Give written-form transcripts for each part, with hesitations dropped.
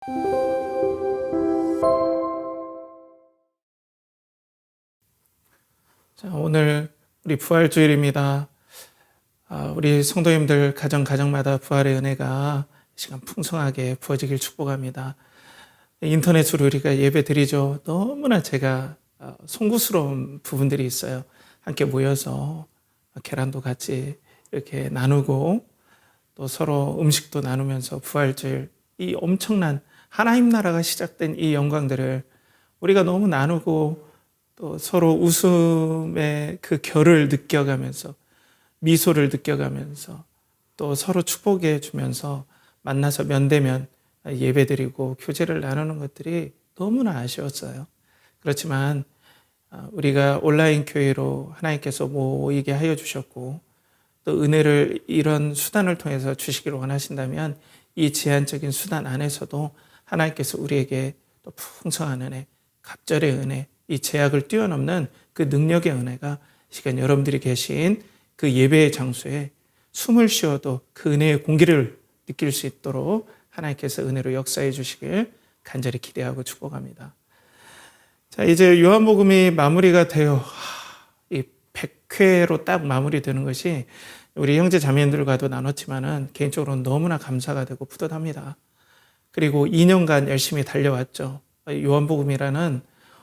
자, 오늘 우리 부활주일입니다. 우리 성도님들 가정마다 부활의 은혜가 시간 풍성하게 부어지길 축복합니다. 인터넷으로 우리가 예배 드리죠. 너무나 제가 송구스러운 부분들이 있어요. 함께 모여서 계란도 같이 이렇게 나누고 또 서로 음식도 나누면서 부활주일 이 엄청난 하나님 나라가 시작된 이 영광들을 우리가 너무 나누고 또 서로 웃음의 그 결을 느껴가면서 미소를 느껴가면서 또 서로 축복해 주면서 만나서 면대면 예배드리고 교제를 나누는 것들이 너무나 아쉬웠어요. 그렇지만 우리가 온라인 교회로 하나님께서 모이게 하여 주셨고 또 은혜를 이런 수단을 통해서 주시기를 원하신다면 이 제한적인 수단 안에서도 하나님께서 우리에게 또 풍성한 은혜, 갑절의 은혜, 이 제약을 뛰어넘는 그 능력의 은혜가 시간 여러분들이 계신 그 예배의 장소에 숨을 쉬어도 그 은혜의 공기를 느낄 수 있도록 하나님께서 은혜로 역사해 주시길 간절히 기대하고 축복합니다. 자, 이제 요한복음이 마무리가 되어 이 100회로 딱 마무리되는 것이 우리 형제 자매님들과도 나눴지만은 개인적으로 너무나 감사가 되고 뿌듯합니다. 그리고 2년간 열심히 달려왔죠. 요한복음이라는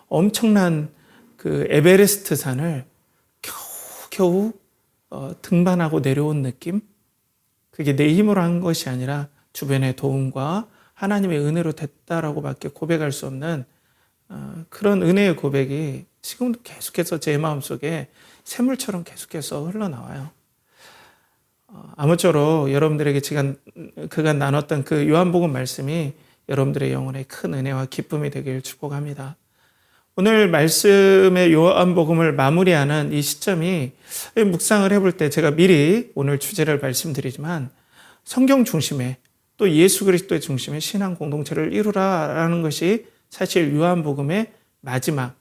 엄청난 그 에베레스트 산을 겨우 등반하고 내려온 느낌? 그게 내 힘으로 한 것이 아니라 주변의 도움과 하나님의 은혜로 됐다라고 밖에 고백할 수 없는 그런 은혜의 고백이 지금도 계속해서 제 마음속에 샘물처럼 계속해서 흘러나와요. 아무쪼록 여러분들에게 그간 나눴던 그 요한복음 말씀이 여러분들의 영혼에 큰 은혜와 기쁨이 되길 축복합니다. 오늘 말씀의 요한복음을 마무리하는 이 시점이 묵상을 해볼 때 제가 미리 오늘 주제를 말씀드리지만 성경 중심의 또 예수 그리스도의 중심의 신앙 공동체를 이루라라는 것이 사실 요한복음의 마지막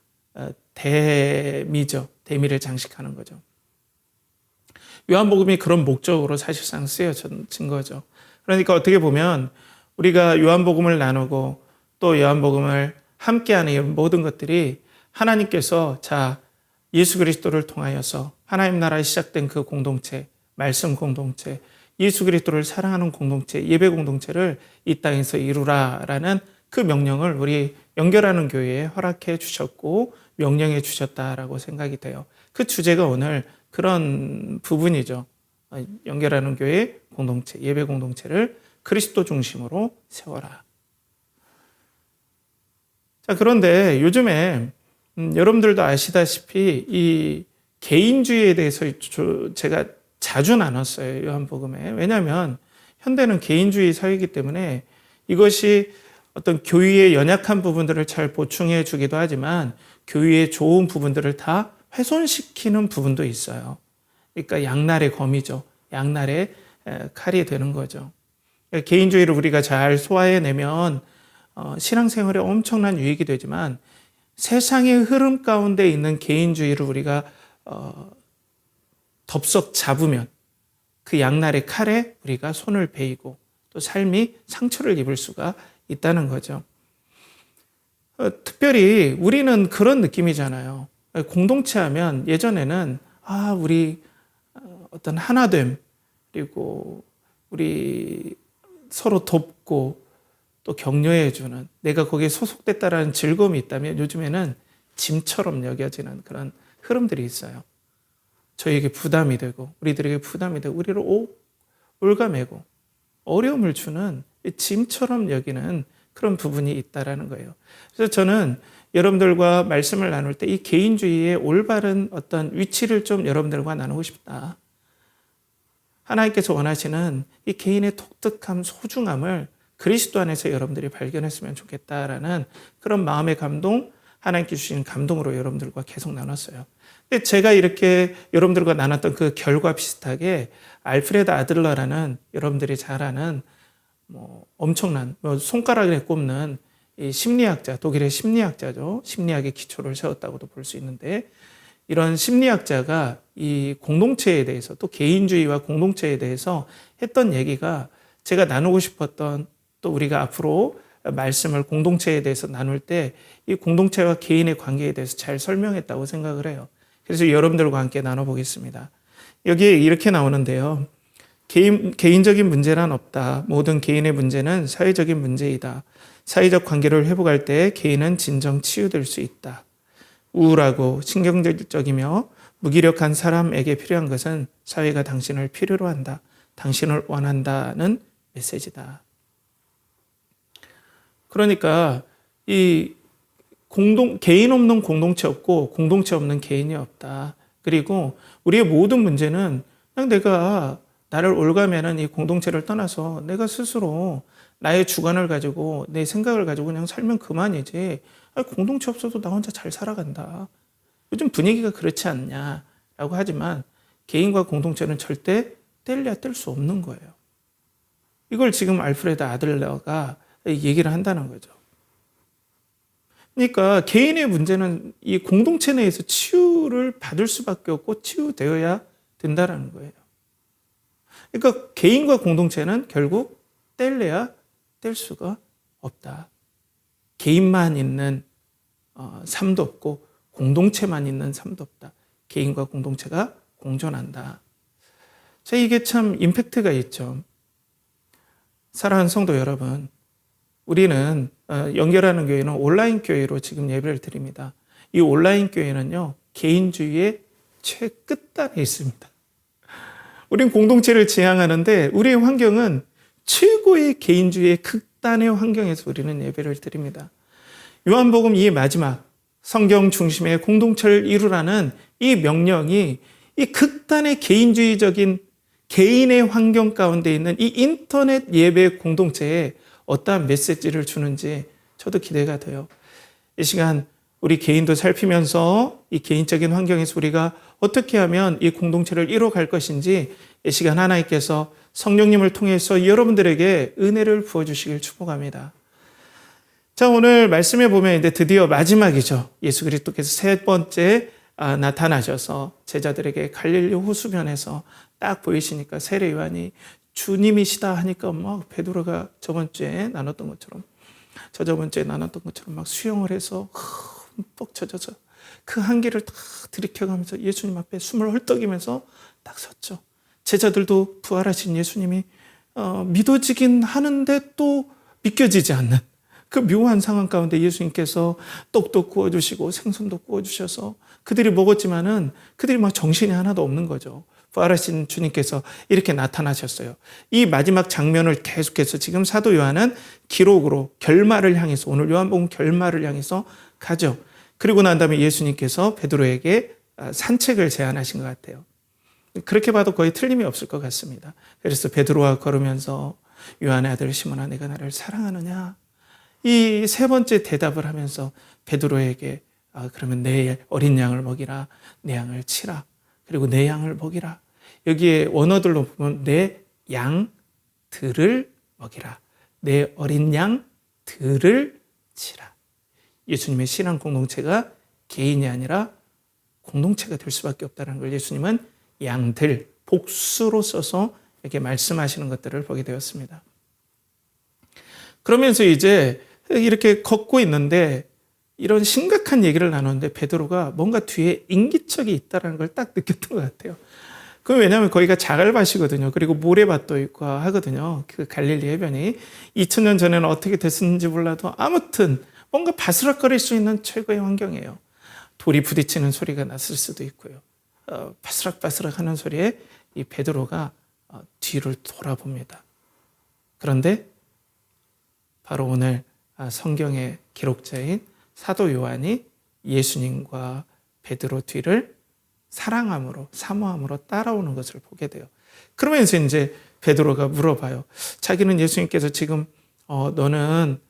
대미죠. 대미를 장식하는 거죠. 요한복음이 그런 목적으로 사실상 쓰여진 거죠. 그러니까 어떻게 보면 우리가 요한복음을 나누고 또 요한복음을 함께하는 이 모든 것들이 하나님께서 예수 그리스도를 통하여서 하나님 나라에 시작된 그 공동체, 말씀 공동체, 예수 그리스도를 사랑하는 공동체, 예배 공동체를 이 땅에서 이루라라는 그 명령을 우리 연결하는 교회에 허락해 주셨고 명령해 주셨다라고 생각이 돼요. 그 주제가 오늘 그런 부분이죠. 연결하는 교회 공동체, 예배 공동체를 그리스도 중심으로 세워라. 자, 그런데 요즘에 여러분들도 아시다시피 이 개인주의에 대해서 제가 자주 나눴어요. 요한복음에. 왜냐하면 현대는 개인주의 사회이기 때문에 이것이 어떤 교회의 연약한 부분들을 잘 보충해 주기도 하지만 교회의 좋은 부분들을 다 훼손시키는 부분도 있어요. 그러니까 양날의 검이죠. 양날의 칼이 되는 거죠. 개인주의를 우리가 잘 소화해내면 신앙생활에 엄청난 유익이 되지만 세상의 흐름 가운데 있는 개인주의를 우리가 덥석 잡으면 그 양날의 칼에 우리가 손을 베이고 또 삶이 상처를 입을 수가 있다는 거죠. 특별히 우리는 그런 느낌이잖아요. 공동체 하면 예전에는 우리 어떤 하나됨 그리고 우리 서로 돕고 또 격려해주는 내가 거기에 소속됐다라는 즐거움이 있다면 요즘에는 짐처럼 여겨지는 그런 흐름들이 있어요. 저에게 부담이 되고 우리들에게 부담이 되고 우리를 올가매고 어려움을 주는 짐처럼 여기는 그런 부분이 있다라는 거예요. 그래서 저는 여러분들과 말씀을 나눌 때 이 개인주의의 올바른 어떤 위치를 좀 여러분들과 나누고 싶다. 하나님께서 원하시는 이 개인의 독특함, 소중함을 그리스도 안에서 여러분들이 발견했으면 좋겠다라는 그런 마음의 감동, 하나님께 주신 감동으로 여러분들과 계속 나눴어요. 근데 제가 이렇게 여러분들과 나눴던 그 결과 비슷하게 알프레드 아들러라는 여러분들이 잘 아는 엄청난 손가락에 꼽는 이 심리학자, 독일의 심리학자죠. 심리학의 기초를 세웠다고도 볼 수 있는데 이런 심리학자가 이 공동체에 대해서 또 개인주의와 공동체에 대해서 했던 얘기가 제가 나누고 싶었던 또 우리가 앞으로 말씀을 공동체에 대해서 나눌 때 이 공동체와 개인의 관계에 대해서 잘 설명했다고 생각을 해요. 그래서 여러분들과 함께 나눠보겠습니다. 여기에 이렇게 나오는데요. 개인적인 문제란 없다. 모든 개인의 문제는 사회적인 문제이다. 사회적 관계를 회복할 때 개인은 진정 치유될 수 있다. 우울하고 신경질적이며 무기력한 사람에게 필요한 것은 사회가 당신을 필요로 한다. 당신을 원한다는 메시지다. 그러니까 이 개인 없는 공동체 없고 공동체 없는 개인이 없다. 그리고 우리의 모든 문제는 그냥 내가 나를 올가매는 이 공동체를 떠나서 내가 스스로 나의 주관을 가지고 내 생각을 가지고 그냥 살면 그만이지. 공동체 없어도 나 혼자 잘 살아간다. 요즘 분위기가 그렇지 않냐라고 하지만 개인과 공동체는 절대 뗄래야 뗄 수 없는 거예요. 이걸 지금 알프레드 아들러가 얘기를 한다는 거죠. 그러니까 개인의 문제는 이 공동체 내에서 치유를 받을 수밖에 없고 치유되어야 된다는 거예요. 그러니까 개인과 공동체는 결국 뗄래야 뗄 수가 없다. 개인만 있는 삶도 없고 공동체만 있는 삶도 없다. 개인과 공동체가 공존한다. 자, 이게 참 임팩트가 있죠. 사랑하는 성도 여러분, 우리는 연결하는 교회는 온라인 교회로 지금 예배를 드립니다. 이 온라인 교회는요, 개인주의의 최끝단에 있습니다. 우린 공동체를 지향하는데 우리의 환경은 최고의 개인주의의 극단의 환경에서 우리는 예배를 드립니다. 요한복음 이 마지막 성경 중심의 공동체를 이루라는 이 명령이 이 극단의 개인주의적인 개인의 환경 가운데 있는 이 인터넷 예배 공동체에 어떠한 메시지를 주는지 저도 기대가 돼요. 이 시간 우리 개인도 살피면서 이 개인적인 환경에서 우리가 어떻게 하면 이 공동체를 이뤄갈 것인지 이 시간 하나님께서 성령님을 통해서 여러분들에게 은혜를 부어주시길 축복합니다. 자, 오늘 말씀에 보면 이제 드디어 마지막이죠. 예수 그리스도께서 세 번째 나타나셔서 제자들에게 갈릴리 호수변에서 딱 보이시니까 세례 요한이 주님이시다 하니까 막 베드로가 저번 주에 나눴던 것처럼 막 수영을 해서 흠뻑 젖어서 그 한기를 딱 들이켜가면서 예수님 앞에 숨을 헐떡이면서 딱 섰죠. 제자들도 부활하신 예수님이 믿어지긴 하는데 또 믿겨지지 않는 그 묘한 상황 가운데 예수님께서 떡도 구워주시고 생선도 구워주셔서 그들이 먹었지만은 그들이 막 정신이 하나도 없는 거죠. 부활하신 주님께서 이렇게 나타나셨어요. 이 마지막 장면을 계속해서 지금 사도 요한은 기록으로 결말을 향해서 오늘 요한복음 결말을 향해서 가죠. 그리고 난 다음에 예수님께서 베드로에게 산책을 제안하신 것 같아요. 그렇게 봐도 거의 틀림이 없을 것 같습니다. 그래서 베드로와 걸으면서 요한의 아들 시몬아 내가 나를 사랑하느냐? 이 세 번째 대답을 하면서 베드로에게 그러면 내 어린 양을 먹이라, 내 양을 치라, 그리고 내 양을 먹이라. 여기에 원어들로 보면 내 양들을 먹이라, 내 어린 양들을 치라. 예수님의 신앙 공동체가 개인이 아니라 공동체가 될 수밖에 없다는 걸 예수님은 양들, 복수로 써서 이렇게 말씀하시는 것들을 보게 되었습니다. 그러면서 이제 이렇게 걷고 있는데 이런 심각한 얘기를 나누는데 베드로가 뭔가 뒤에 인기척이 있다는 걸 딱 느꼈던 것 같아요. 그건 왜냐하면 거기가 자갈밭이거든요. 그리고 모래밭도 있고 하거든요. 그 갈릴리 해변이 2000년 전에는 어떻게 됐는지 몰라도 아무튼 뭔가 바스락거릴 수 있는 최고의 환경이에요. 돌이 부딪히는 소리가 났을 수도 있고요. 바스락바스락 하는 소리에 이 베드로가 뒤를 돌아봅니다. 그런데 바로 오늘 성경의 기록자인 사도 요한이 예수님과 베드로 뒤를 사랑함으로, 사모함으로 따라오는 것을 보게 돼요. 그러면서 이제 베드로가 물어봐요. 자기는 예수님께서 지금 너는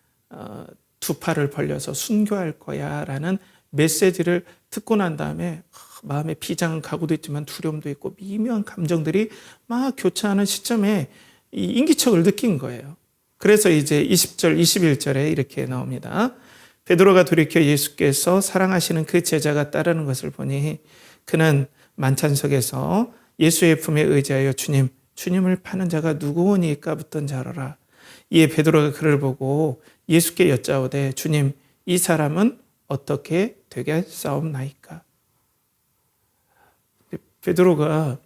두 팔을 벌려서 순교할 거야 라는 메시지를 듣고 난 다음에 마음에 비장한 각오도 있지만 두려움도 있고 미묘한 감정들이 막 교차하는 시점에 이 인기척을 느낀 거예요. 그래서 이제 20절, 21절에 이렇게 나옵니다. 베드로가 돌이켜 예수께서 사랑하시는 그 제자가 따르는 것을 보니 그는 만찬석에서 예수의 품에 의지하여 주님을 파는 자가 누구오니까 묻던 자로라. 이에 베드로가 그를 보고 예수께 여짜오되 주님, 이 사람은 어떻게 되겠사옵나이까? 베드로가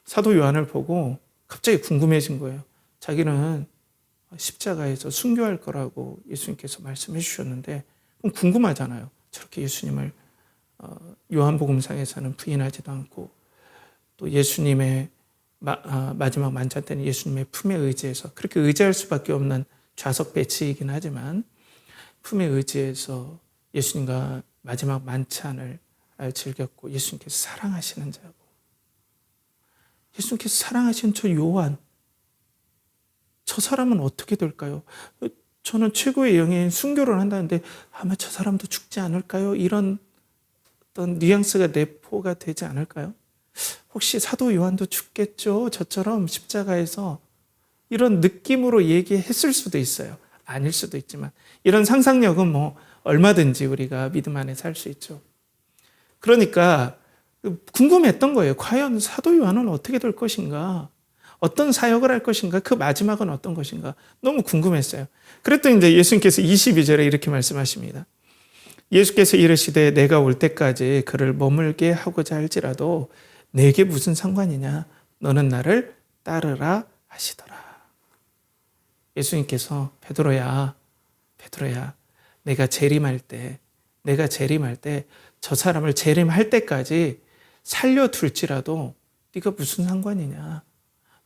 사도 요한을 보고 갑자기 궁금해진 거예요. 자기는 십자가에서 순교할 거라고 예수님께서 말씀해 주셨는데 그럼 궁금하잖아요. 저렇게 예수님을 요한복음상에서는 부인하지도 않고 또 예수님의 마지막 만찬 때는 예수님의 품에 의지해서 그렇게 의지할 수밖에 없는 좌석 배치이긴 하지만 품에 의지해서 예수님과 마지막 만찬을 즐겼고 예수님께서 사랑하시는 자고 예수님께서 사랑하시는 저 요한, 저 사람은 어떻게 될까요? 저는 최고의 영예인 순교를 한다는데 아마 저 사람도 죽지 않을까요? 이런 어떤 뉘앙스가 내포가 되지 않을까요? 혹시 사도 요한도 죽겠죠? 저처럼 십자가에서 이런 느낌으로 얘기했을 수도 있어요. 아닐 수도 있지만 이런 상상력은 뭐 얼마든지 우리가 믿음 안에 살 수 있죠. 그러니까 궁금했던 거예요. 과연 사도 요한은 어떻게 될 것인가? 어떤 사역을 할 것인가? 그 마지막은 어떤 것인가? 너무 궁금했어요. 그랬더니 이제 예수님께서 22절에 이렇게 말씀하십니다. 예수께서 이르시되 내가 올 때까지 그를 머물게 하고자 할지라도 내게 무슨 상관이냐? 너는 나를 따르라 하시더라. 예수님께서 베드로야, 내가 재림할 때 저 사람을 재림할 때까지 살려둘지라도 네가 무슨 상관이냐?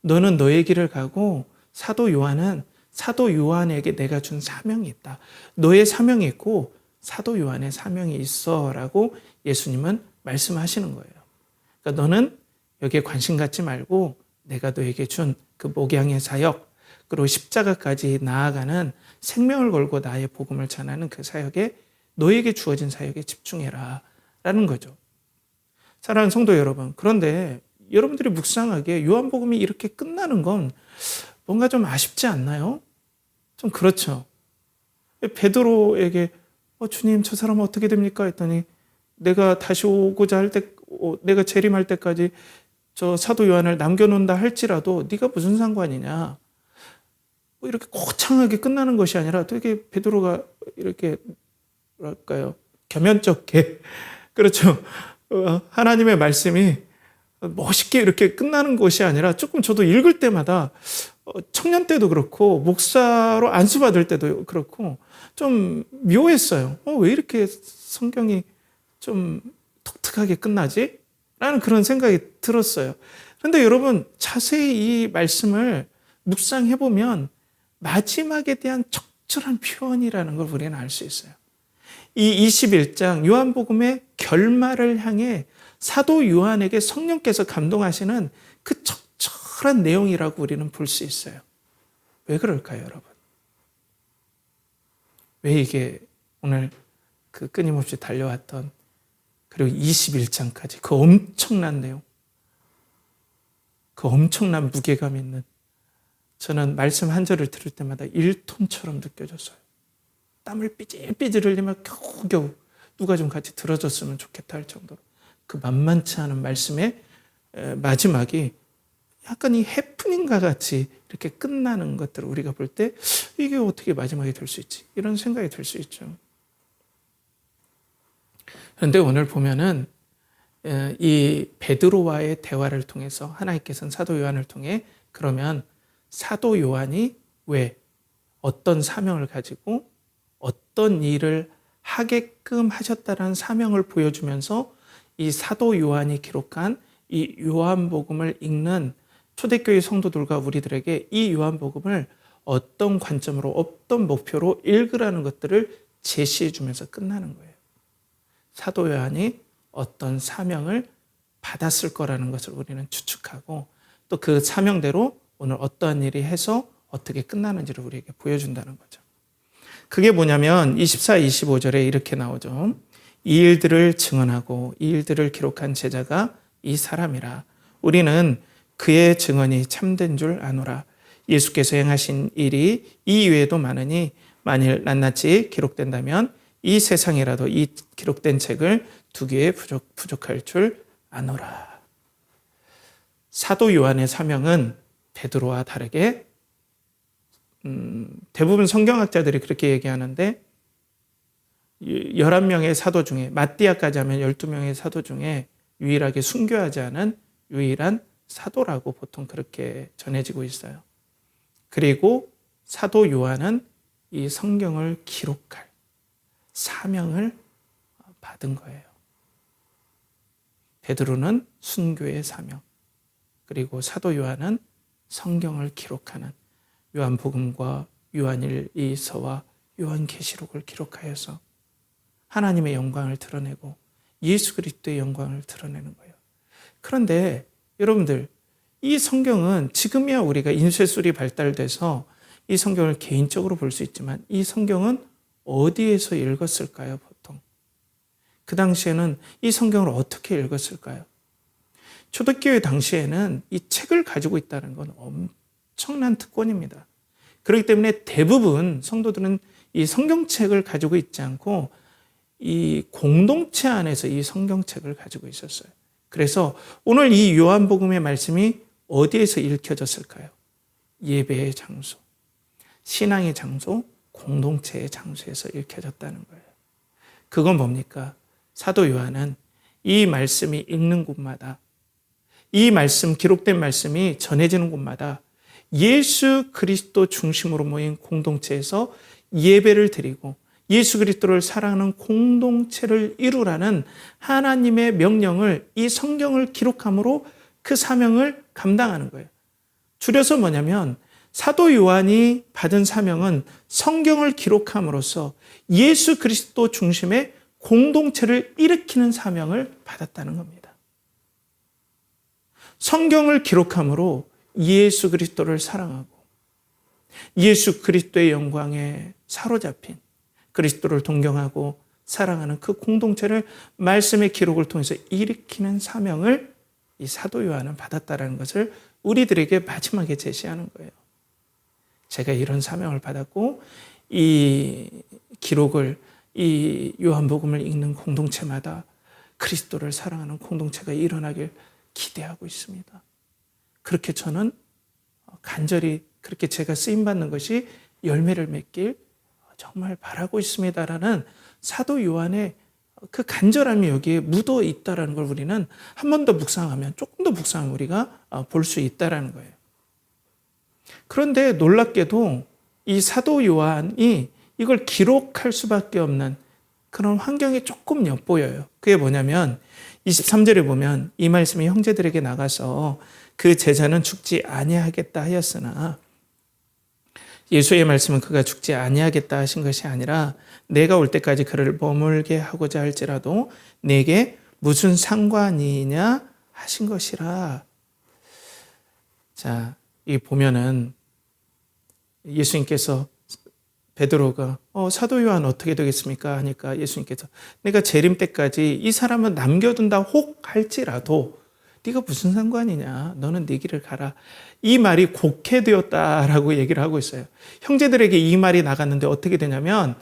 너는 너의 길을 가고 사도 요한에게 내가 준 사명이 있다. 너의 사명이 있고 사도 요한의 사명이 있어라고 예수님은 말씀하시는 거예요. 그러니까 너는 여기에 관심 갖지 말고 내가 너에게 준 그 목양의 사역 그리고 십자가까지 나아가는 생명을 걸고 나의 복음을 전하는 그 사역에 너에게 주어진 사역에 집중해라 라는 거죠. 사랑하는 성도 여러분, 그런데 여러분들이 묵상하기에 요한복음이 이렇게 끝나는 건 뭔가 좀 아쉽지 않나요? 좀 그렇죠. 베드로에게 주님 저 사람은 어떻게 됩니까? 했더니 내가 다시 오고자 할 때, 내가 재림할 때까지 저 사도 요한을 남겨놓는다 할지라도 네가 무슨 상관이냐? 이렇게 거창하게 끝나는 것이 아니라 되게 베드로가 이렇게 뭐랄까요? 겸연쩍게 그렇죠. 하나님의 말씀이 멋있게 이렇게 끝나는 것이 아니라 조금 저도 읽을 때마다 청년 때도 그렇고 목사로 안수받을 때도 그렇고 좀 묘했어요. 왜 이렇게 성경이 좀 독특하게 끝나지? 라는 그런 생각이 들었어요. 그런데 여러분 자세히 이 말씀을 묵상해보면 마지막에 대한 적절한 표현이라는 걸 우리는 알 수 있어요. 이 21장 요한복음의 결말을 향해 사도 요한에게 성령께서 감동하시는 그 적절한 내용이라고 우리는 볼 수 있어요. 왜 그럴까요, 여러분? 왜 이게 오늘 그 끊임없이 달려왔던 그리고 21장까지 그 엄청난 내용, 그 엄청난 무게감 있는 저는 말씀 한 절을 들을 때마다 1톤처럼 느껴졌어요. 땀을 삐질삐질 흘리며 겨우겨우 누가 좀 같이 들어줬으면 좋겠다 할 정도로 그 만만치 않은 말씀의 마지막이 약간 이 해프닝과 같이 이렇게 끝나는 것들을 우리가 볼 때 이게 어떻게 마지막이 될 수 있지? 이런 생각이 들 수 있죠. 그런데 오늘 보면은 이 베드로와의 대화를 통해서 하나님께서는 사도 요한을 통해 그러면 사도 요한이 왜 어떤 사명을 가지고 어떤 일을 하게끔 하셨다는 사명을 보여주면서 이 사도 요한이 기록한 이 요한복음을 읽는 초대교회 성도들과 우리들에게 이 요한복음을 어떤 관점으로 어떤 목표로 읽으라는 것들을 제시해 주면서 끝나는 거예요. 사도 요한이 어떤 사명을 받았을 거라는 것을 우리는 추측하고 또 그 사명대로 오늘 어떠한 일이 해서 어떻게 끝나는지를 우리에게 보여준다는 거죠. 그게 뭐냐면 24, 25절에 이렇게 나오죠. 이 일들을 증언하고 이 일들을 기록한 제자가 이 사람이라. 우리는 그의 증언이 참된 줄 아노라. 예수께서 행하신 일이 이 이외에도 많으니 만일 낱낱이 기록된다면 이 세상이라도 이 기록된 책을 두기에 부족할 줄 아노라. 사도 요한의 사명은 베드로와 다르게 대부분 성경학자들이 그렇게 얘기하는데 11명의 사도 중에 마띠아까지 하면 12명의 사도 중에 유일하게 순교하지 않은 유일한 사도라고 보통 그렇게 전해지고 있어요. 그리고 사도 요한은 이 성경을 기록할 사명을 받은 거예요. 베드로는 순교의 사명, 그리고 사도 요한은 성경을 기록하는 요한복음과 요한일서와 요한계시록을 기록하여서 하나님의 영광을 드러내고 예수 그리스도의 영광을 드러내는 거예요. 그런데 여러분들, 이 성경은 지금이야 우리가 인쇄술이 발달돼서 이 성경을 개인적으로 볼 수 있지만 이 성경은 어디에서 읽었을까요, 보통? 그 당시에는 이 성경을 어떻게 읽었을까요? 초대교회 당시에는 이 책을 가지고 있다는 건 엄청난 특권입니다. 그렇기 때문에 대부분 성도들은 이 성경책을 가지고 있지 않고 이 공동체 안에서 이 성경책을 가지고 있었어요. 그래서 오늘 이 요한복음의 말씀이 어디에서 읽혀졌을까요? 예배의 장소, 신앙의 장소, 공동체의 장소에서 읽혀졌다는 거예요. 그건 뭡니까? 사도 요한은 이 말씀이 읽는 곳마다, 이 말씀, 기록된 말씀이 전해지는 곳마다 예수 그리스도 중심으로 모인 공동체에서 예배를 드리고 예수 그리스도를 사랑하는 공동체를 이루라는 하나님의 명령을 이 성경을 기록함으로 그 사명을 감당하는 거예요. 줄여서 뭐냐면 사도 요한이 받은 사명은 성경을 기록함으로써 예수 그리스도 중심의 공동체를 일으키는 사명을 받았다는 겁니다. 성경을 기록함으로 예수 그리스도를 사랑하고 예수 그리스도의 영광에 사로잡힌 그리스도를 동경하고 사랑하는 그 공동체를 말씀의 기록을 통해서 일으키는 사명을 이 사도 요한은 받았다는 것을 우리들에게 마지막에 제시하는 거예요. 제가 이런 사명을 받았고 이 기록을, 이 요한복음을 읽는 공동체마다 그리스도를 사랑하는 공동체가 일어나길 기대하고 있습니다. 그렇게 저는 간절히 그렇게 제가 쓰임받는 것이 열매를 맺길 정말 바라고 있습니다라는 사도 요한의 그 간절함이 여기에 묻어 있다는 걸 우리는 한 번 더 묵상하면, 조금 더 묵상하면 우리가 볼 수 있다는 거예요. 그런데 놀랍게도 이 사도 요한이 이걸 기록할 수밖에 없는 그런 환경이 조금 엿보여요. 그게 뭐냐면 23절에 보면 이 말씀이 형제들에게 나가서 그 제자는 죽지 아니하겠다 하였으나, 예수의 말씀은 그가 죽지 아니하겠다 하신 것이 아니라 내가 올 때까지 그를 머물게 하고자 할지라도 내게 무슨 상관이냐 하신 것이라. 자, 이 보면은 예수님께서 베드로가 사도 요한 어떻게 되겠습니까? 하니까 예수님께서 내가 재림 때까지 이 사람은 남겨둔다 혹 할지라도 네가 무슨 상관이냐, 너는 네 길을 가라. 이 말이 곡해되었다라고 얘기를 하고 있어요. 형제들에게 이 말이 나갔는데 어떻게 되냐면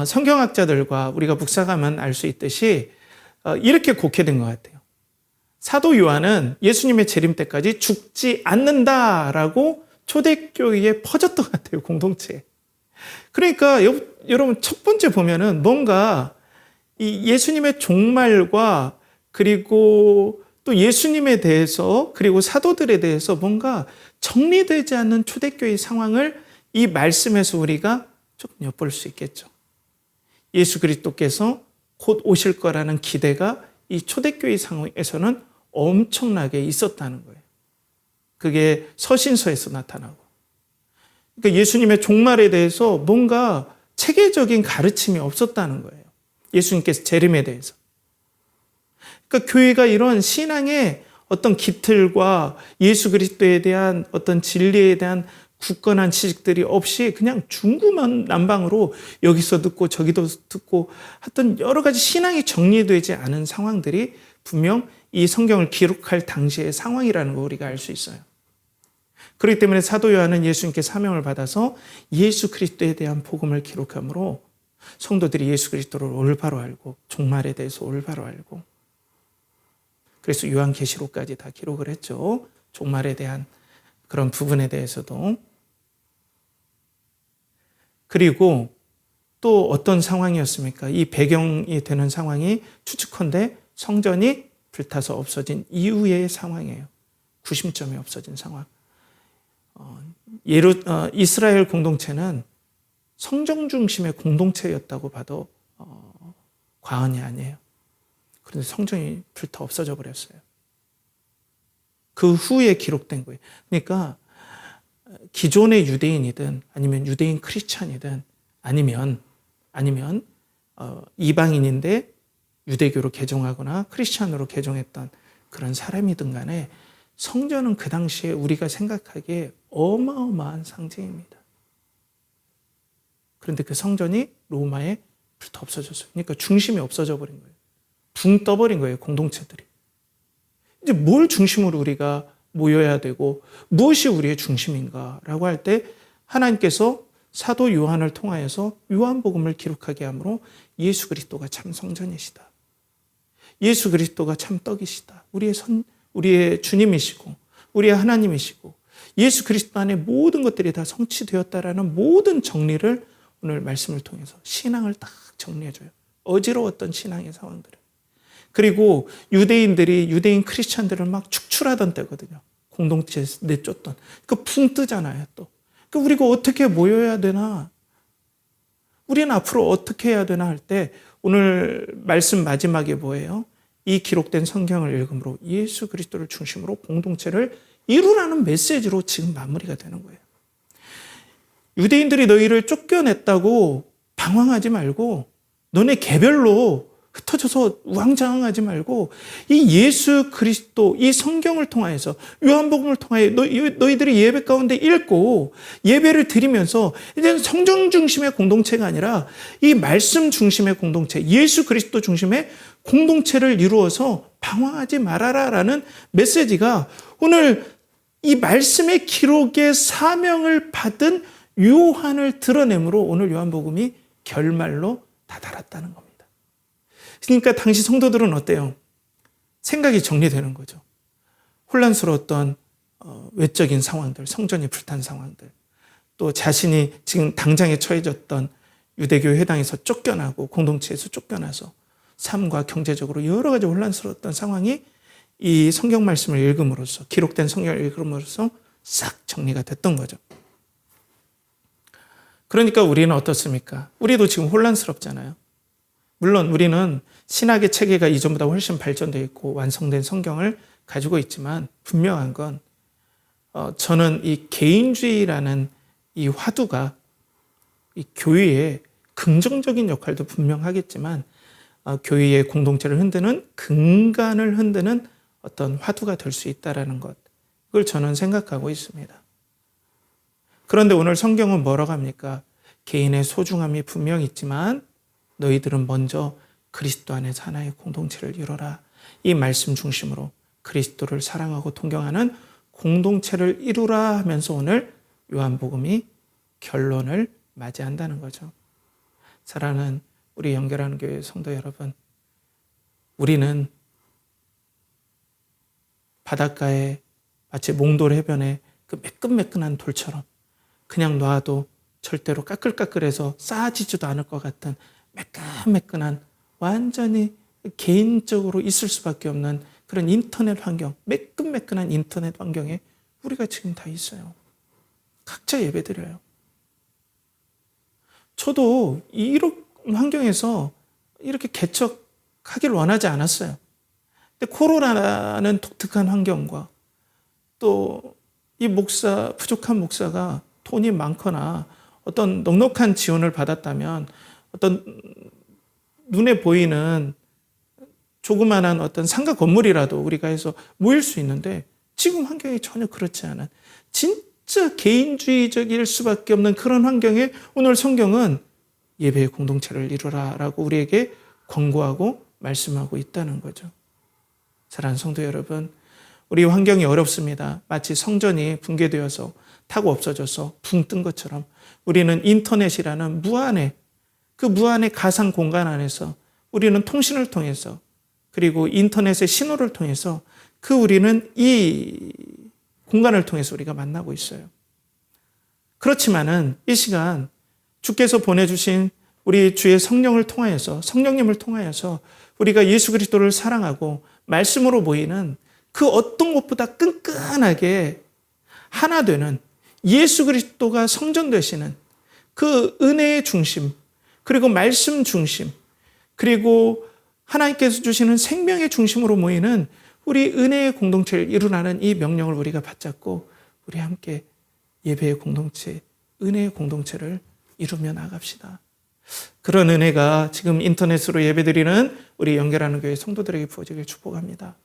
성경학자들과 우리가 묵상하면 알 수 있듯이 이렇게 곡해된 것 같아요. 사도 요한은 예수님의 재림 때까지 죽지 않는다라고 초대교회에 퍼졌던 것 같아요, 공동체에. 그러니까 여러분 첫 번째 보면은 뭔가 이 예수님의 종말과 그리고 또 예수님에 대해서 그리고 사도들에 대해서 뭔가 정리되지 않는 초대교회의 상황을 이 말씀에서 우리가 조금 엿볼 수 있겠죠. 예수 그리스도께서 곧 오실 거라는 기대가 이 초대교회 상황에서는 엄청나게 있었다는 거예요. 그게 서신서에서 나타나고. 그러니까 예수님의 종말에 대해서 뭔가 체계적인 가르침이 없었다는 거예요. 예수님께서 재림에 대해서. 그러니까 교회가 이런 신앙의 어떤 기틀과 예수 그리스도에 대한 어떤 진리에 대한 굳건한 지식들이 없이 그냥 중구난방으로 여기서 듣고 저기도 듣고 하여튼 여러 가지 신앙이 정리되지 않은 상황들이 분명 이 성경을 기록할 당시의 상황이라는 거 우리가 알 수 있어요. 그렇기 때문에 사도 요한은 예수님께 사명을 받아서 예수 그리스도에 대한 복음을 기록하므로 성도들이 예수 그리스도를 올바로 알고 종말에 대해서 올바로 알고, 그래서 요한계시록까지 다 기록을 했죠. 종말에 대한 그런 부분에 대해서도. 그리고 또 어떤 상황이었습니까? 이 배경이 되는 상황이 추측컨대 성전이 불타서 없어진 이후의 상황이에요. 구심점이 없어진 상황. 이스라엘 공동체는 성전 중심의 공동체였다고 봐도 과언이 아니에요. 그런데 성전이 불타 없어져 버렸어요. 그 후에 기록된 거예요. 그러니까 기존의 유대인이든 아니면 유대인 크리스찬이든 아니면 이방인인데 유대교로 개종하거나 크리스찬으로 개종했던 그런 사람이든 간에 성전은 그 당시에 우리가 생각하기에 어마어마한 상징입니다. 그런데 그 성전이 로마에 불타 없어졌어요. 그러니까 중심이 없어져 버린 거예요. 붕 떠버린 거예요, 공동체들이. 이제 뭘 중심으로 우리가 모여야 되고 무엇이 우리의 중심인가라고 할 때 하나님께서 사도 요한을 통하여서 요한복음을 기록하게 하므로 예수 그리스도가 참 성전이시다. 예수 그리스도가 참 떡이시다. 우리의 주님이시고 우리의 하나님이시고 예수 그리스도 안에 모든 것들이 다 성취되었다라는 모든 정리를 오늘 말씀을 통해서 신앙을 딱 정리해줘요. 어지러웠던 신앙의 상황들을. 그리고 유대인 크리스찬들을 막 축출하던 때거든요. 공동체에서 내쫓던. 붕 뜨잖아요, 또. 우리가 어떻게 모여야 되나? 우리는 앞으로 어떻게 해야 되나 할 때 오늘 말씀 마지막에 뭐예요? 이 기록된 성경을 읽음으로 예수 그리스도를 중심으로 공동체를 이루라는 메시지로 지금 마무리가 되는 거예요. 유대인들이 너희를 쫓겨냈다고 방황하지 말고 너네 개별로 흩어져서 우왕좌왕하지 말고 이 예수 그리스도 이 성경을 통하여서 요한복음을 통하여 너희들이 예배 가운데 읽고 예배를 드리면서 이제는 성경 중심의 공동체가 아니라 이 말씀 중심의 공동체 예수 그리스도 중심의 공동체를 이루어서 방황하지 말아라라는 메시지가 오늘 이 말씀의 기록의 사명을 받은 요한을 드러내므로 오늘 요한복음이 결말로 다다랐다는 겁니다. 그러니까 당시 성도들은 어때요? 생각이 정리되는 거죠. 혼란스러웠던 외적인 상황들, 성전이 불탄 상황들, 또 자신이 지금 당장에 처해졌던 유대교 회당에서 쫓겨나고 공동체에서 쫓겨나서 삶과 경제적으로 여러 가지 혼란스러웠던 상황이 이 성경 말씀을 읽음으로써 기록된 성경을 읽음으로써 싹 정리가 됐던 거죠. 그러니까 우리는 어떻습니까? 우리도 지금 혼란스럽잖아요. 물론 우리는 신학의 체계가 이전보다 훨씬 발전되어 있고 완성된 성경을 가지고 있지만 분명한 건 저는 이 개인주의라는 이 화두가 이 교회에 긍정적인 역할도 분명하겠지만 교회의 공동체를 흔드는 근간을 흔드는 어떤 화두가 될 수 있다는 것, 그걸 저는 생각하고 있습니다. 그런데 오늘 성경은 뭐라고 합니까? 개인의 소중함이 분명 있지만 너희들은 먼저 그리스도 안에서 하나의 공동체를 이루라. 이 말씀 중심으로 그리스도를 사랑하고 동경하는 공동체를 이루라 하면서 오늘 요한복음이 결론을 맞이한다는 거죠. 사랑하는 우리 연결하는 교회 성도 여러분, 우리는 바닷가에 마치 몽돌 해변에 그 매끈매끈한 돌처럼 그냥 놔도 절대로 까끌까끌해서 쌓아지지도 않을 것 같은 매끈매끈한 완전히 개인적으로 있을 수밖에 없는 그런 인터넷 환경, 매끈매끈한 인터넷 환경에 우리가 지금 다 있어요. 각자 예배드려요. 저도 이런 환경에서 이렇게 개척하길 원하지 않았어요. 근데 코로나라는 독특한 환경과 또 이 부족한 목사가 돈이 많거나 어떤 넉넉한 지원을 받았다면 어떤 눈에 보이는 조그만한 어떤 상가 건물이라도 우리가 해서 모일 수 있는데 지금 환경이 전혀 그렇지 않은 진짜 개인주의적일 수밖에 없는 그런 환경에 오늘 성경은 예배의 공동체를 이루라라고 우리에게 권고하고 말씀하고 있다는 거죠. 사랑하는 성도 여러분, 우리 환경이 어렵습니다. 마치 성전이 붕괴되어서 타고 없어져서 붕 뜬 것처럼 우리는 인터넷이라는 그 무한의 가상 공간 안에서 우리는 통신을 통해서 그리고 인터넷의 신호를 통해서 우리는 이 공간을 통해서 우리가 만나고 있어요. 그렇지만은 이 시간 주께서 보내주신 우리 주의 성령을 통하여서, 성령님을 통하여서 우리가 예수 그리스도를 사랑하고 말씀으로 모이는 그 어떤 것보다 끈끈하게 하나 되는 예수 그리스도가 성전되시는 그 은혜의 중심, 그리고 말씀 중심, 그리고 하나님께서 주시는 생명의 중심으로 모이는 우리 은혜의 공동체를 이루라는 이 명령을 우리가 받잡고 우리 함께 예배의 공동체, 은혜의 공동체를 이루며 나갑시다. 그런 은혜가 지금 인터넷으로 예배드리는 우리 연결하는 교회 성도들에게 부어지길 축복합니다.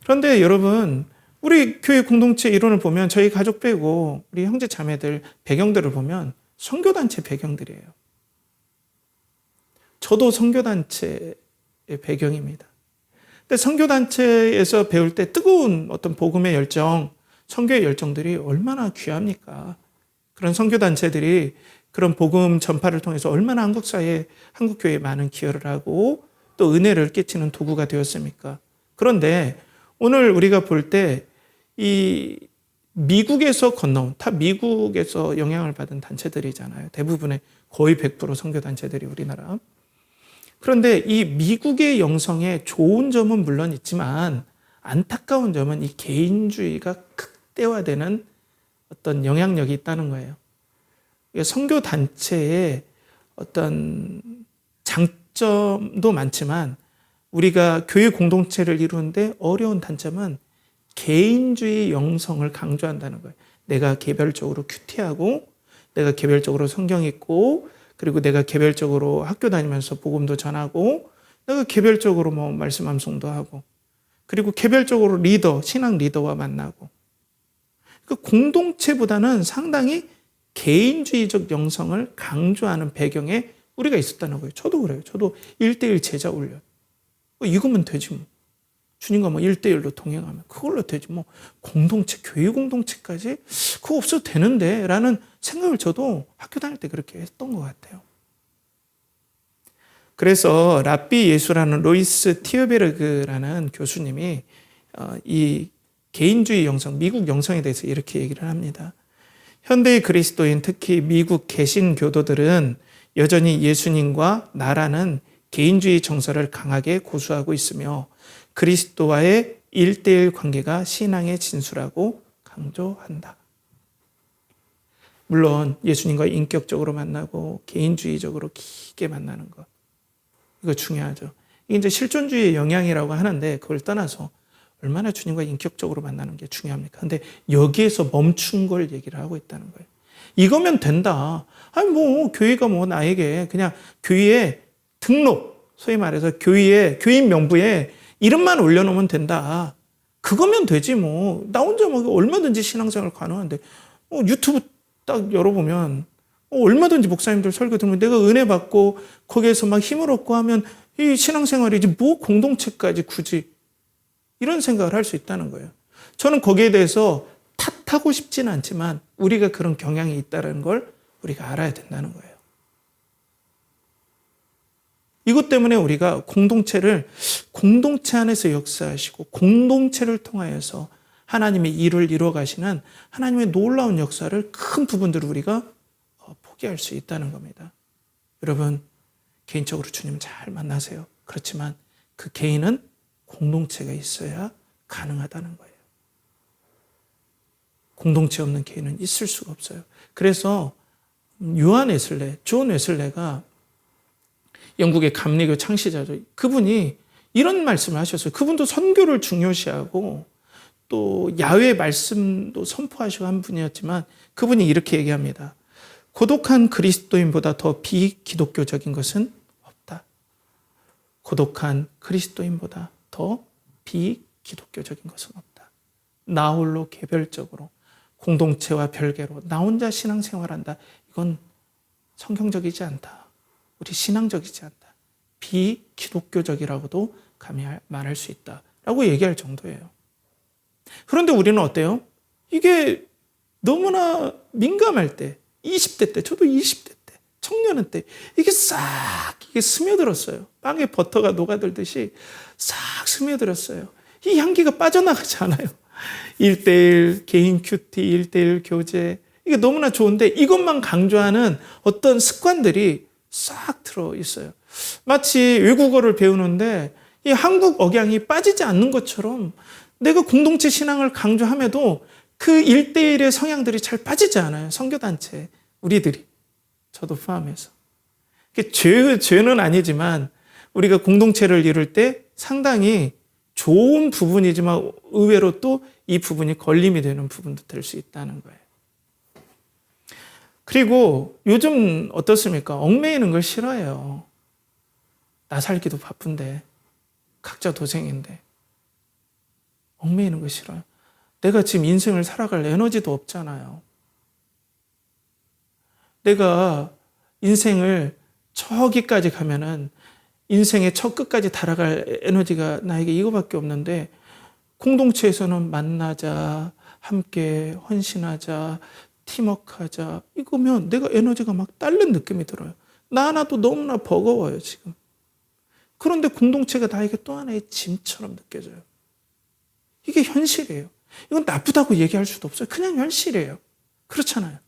그런데 여러분, 우리 교회 공동체 이론을 보면 저희 가족 빼고 우리 형제 자매들 배경들을 보면 선교단체 배경들이에요. 저도 선교단체의 배경입니다. 근데 선교단체에서 배울 때 뜨거운 어떤 복음의 열정, 선교의 열정들이 얼마나 귀합니까? 그런 선교단체들이 그런 복음 전파를 통해서 얼마나 한국 사회에, 한국 교회에 많은 기여를 하고 또 은혜를 끼치는 도구가 되었습니까? 그런데 오늘 우리가 볼 때 이 미국에서 건너온, 다 미국에서 영향을 받은 단체들이잖아요. 대부분의 거의 100% 선교단체들이 우리나라. 그런데 이 미국의 영성에 좋은 점은 물론 있지만 안타까운 점은 이 개인주의가 극대화되는 어떤 영향력이 있다는 거예요. 선교단체의 어떤 장점도 많지만 우리가 교회 공동체를 이루는데 어려운 단점은 개인주의 영성을 강조한다는 거예요. 내가 개별적으로 큐티하고 내가 개별적으로 성경 읽고 그리고 내가 개별적으로 학교 다니면서 복음도 전하고 내가 개별적으로 뭐 말씀 암송도 하고 그리고 개별적으로 리더, 신앙 리더와 만나고 그 공동체보다는 상당히 개인주의적 영성을 강조하는 배경에 우리가 있었다는 거예요. 저도 그래요. 저도 1:1 제자 훈련. 이거면 되지 뭐. 주님과 뭐 1:1로 동행하면 그걸로 되지 뭐. 공동체, 교회 공동체까지 그거 없어도 되는데 라는 생각을 저도 학교 다닐 때 그렇게 했던 것 같아요. 그래서 랍비 예수라는 로이스 티어베르그라는 교수님이 이 개인주의 영성, 미국 영성에 대해서 이렇게 얘기를 합니다. 현대의 그리스도인, 특히 미국 개신교도들은 여전히 예수님과 나라는 개인주의 정서를 강하게 고수하고 있으며 그리스도와의 1:1 관계가 신앙의 진수라고 강조한다. 물론 예수님과 인격적으로 만나고 개인주의적으로 깊게 만나는 것, 이거 중요하죠. 이게 이제 실존주의의 영향이라고 하는데 그걸 떠나서 얼마나 주님과 인격적으로 만나는 게 중요합니까? 근데 여기에서 멈춘 걸 얘기를 하고 있다는 거예요. 이거면 된다. 아니 뭐 교회가 뭐 나에게 그냥 교회에 등록, 소위 말해서 교회에 교인 명부에 이름만 올려놓으면 된다. 그거면 되지 뭐. 나 혼자 뭐 얼마든지 신앙생활 가능한데 유튜브 딱 열어보면 얼마든지 목사님들 설교 들으면 내가 은혜 받고 거기에서 막 힘을 얻고 하면 이 신앙생활이지 뭐 공동체까지 굳이 이런 생각을 할 수 있다는 거예요. 저는 거기에 대해서 탓하고 싶지는 않지만 우리가 그런 경향이 있다는 걸 우리가 알아야 된다는 거예요. 이것 때문에 우리가 공동체 안에서 역사하시고 공동체를 통하여서 하나님의 일을 이루어 가시는 하나님의 놀라운 역사를 큰 부분들을 우리가 포기할 수 있다는 겁니다. 여러분 개인적으로 주님 잘 만나세요. 그렇지만 그 개인은 공동체가 있어야 가능하다는 거예요. 공동체 없는 개인은 있을 수가 없어요. 그래서 존 웨슬레가 영국의 감리교 창시자죠. 그분이 이런 말씀을 하셨어요. 그분도 선교를 중요시하고 또 야훼 말씀도 선포하시고 한 분이었지만 그분이 이렇게 얘기합니다. 고독한 그리스도인보다 더 비기독교적인 것은 없다. 고독한 그리스도인보다 더 비기독교적인 것은 없다. 나 홀로 개별적으로 공동체와 별개로 나 혼자 신앙생활한다. 이건 성경적이지 않다. 우리 신앙적이지 않다. 비기독교적이라고도 감히 말할 수 있다라고 얘기할 정도예요. 그런데 우리는 어때요? 이게 너무나 민감할 때 20대 때, 저도 20대 때, 청년은 때 이게 스며들었어요. 빵에 버터가 녹아들듯이 싹 스며들었어요. 이 향기가 빠져나가지 않아요. 1:1 개인 큐티, 1:1 교제, 이게 너무나 좋은데 이것만 강조하는 어떤 습관들이 싹 들어 있어요. 마치 외국어를 배우는데 이 한국 억양이 빠지지 않는 것처럼 내가 공동체 신앙을 강조함에도 그 1대1의 성향들이 잘 빠지지 않아요. 선교단체, 우리들이. 저도 포함해서. 죄는 아니지만 우리가 공동체를 이룰 때 상당히 좋은 부분이지만 의외로 또 이 부분이 걸림이 되는 부분도 될 수 있다는 거예요. 그리고 요즘 어떻습니까? 얽매이는 걸 싫어해요. 나 살기도 바쁜데, 각자 도생인데. 얽매이는 거 싫어요. 내가 지금 인생을 살아갈 에너지도 없잖아요. 내가 인생을 저기까지 가면은 인생의 첫 끝까지 달아갈 에너지가 나에게 이거밖에 없는데 공동체에서는 만나자, 함께 헌신하자, 팀워크하자 이거면 내가 에너지가 막 딸린 느낌이 들어요. 나 하나도 너무나 버거워요 지금. 그런데 공동체가 나에게 또 하나의 짐처럼 느껴져요. 이게 현실이에요. 이건 나쁘다고 얘기할 수도 없어요. 그냥 현실이에요. 그렇잖아요.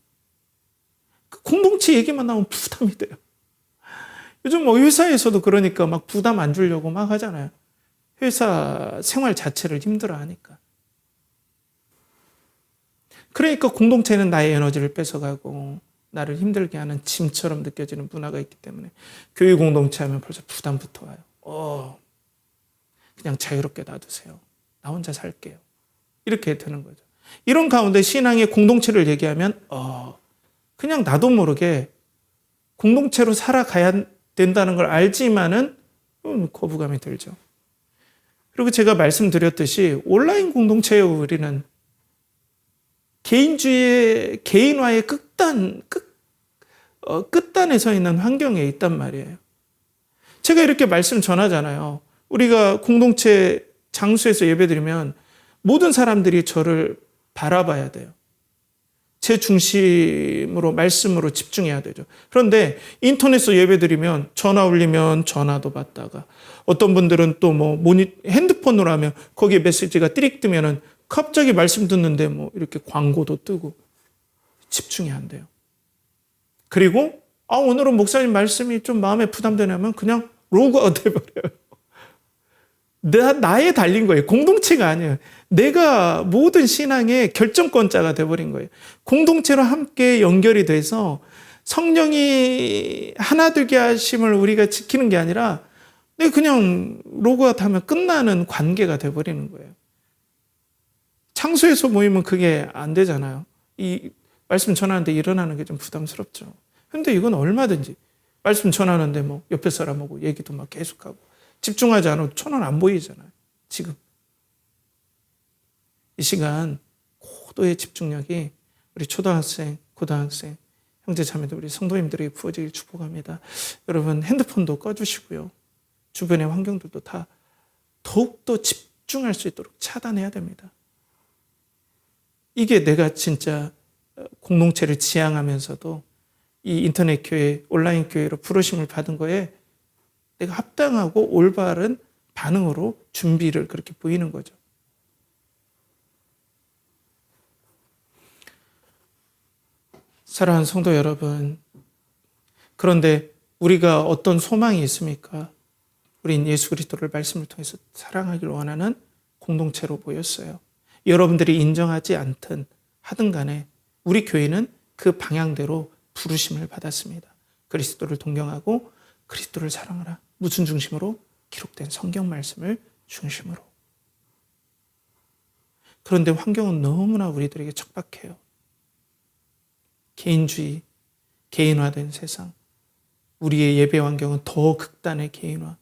공동체 얘기만 나오면 부담이 돼요. 요즘 뭐 회사에서도 그러니까 막 부담 안 주려고 막 하잖아요. 회사 생활 자체를 힘들어 하니까. 그러니까 공동체는 나의 에너지를 뺏어가고 나를 힘들게 하는 짐처럼 느껴지는 문화가 있기 때문에 교회 공동체 하면 벌써 부담부터 와요. 그냥 자유롭게 놔두세요. 나 혼자 살게요. 이렇게 되는 거죠. 이런 가운데 신앙의 공동체를 얘기하면 그냥 나도 모르게 공동체로 살아가야 된다는 걸 알지만은 거부감이 들죠. 그리고 제가 말씀드렸듯이 온라인 공동체에 우리는 개인주의의 개인화의 끝단에 서 있는 환경에 있단 말이에요. 제가 이렇게 말씀 전하잖아요. 우리가 공동체 장소에서 예배드리면 모든 사람들이 저를 바라봐야 돼요. 제 중심으로 말씀으로 집중해야 되죠. 그런데 인터넷으로 예배드리면 전화 울리면 전화도 받다가 어떤 분들은 또 뭐 핸드폰으로 하면 거기에 메시지가 띠릭 뜨면은 갑자기 말씀 듣는데 뭐 이렇게 광고도 뜨고 집중이 안 돼요. 그리고 오늘은 목사님 말씀이 좀 마음에 부담되냐면 그냥 로그아웃 해버려요. 나에 달린 거예요. 공동체가 아니에요. 내가 모든 신앙의 결정권자가 돼버린 거예요. 공동체로 함께 연결이 돼서 성령이 하나 되게 하심을 우리가 지키는 게 아니라 그냥 로그아웃 하면 끝나는 관계가 돼버리는 거예요. 장소에서 모이면 그게 안 되잖아요. 이 말씀 전하는데 일어나는 게 좀 부담스럽죠. 근데 이건 얼마든지 말씀 전하는데 뭐 옆에 사람하고 얘기도 막 계속하고 집중하지 않아도 천원 안 보이잖아요. 지금. 이 시간 고도의 집중력이 우리 초등학생, 고등학생, 형제 자매들 우리 성도님들에게 부어지길 축복합니다. 여러분 핸드폰도 꺼주시고요. 주변의 환경들도 다 더욱더 집중할 수 있도록 차단해야 됩니다. 이게 내가 진짜 공동체를 지향하면서도 이 인터넷 교회, 온라인 교회로 부르심을 받은 거에 내가 합당하고 올바른 반응으로 준비를 그렇게 보이는 거죠. 사랑하는 성도 여러분, 그런데 우리가 어떤 소망이 있습니까? 우린 예수 그리스도를 말씀을 통해서 사랑하기를 원하는 공동체로 보였어요. 여러분들이 인정하지 않든 하든 간에 우리 교회는 그 방향대로 부르심을 받았습니다. 그리스도를 동경하고 그리스도를 사랑하라. 무슨 중심으로? 기록된 성경 말씀을 중심으로. 그런데 환경은 너무나 우리들에게 척박해요. 개인주의, 개인화된 세상. 우리의 예배 환경은 더 극단의 개인화.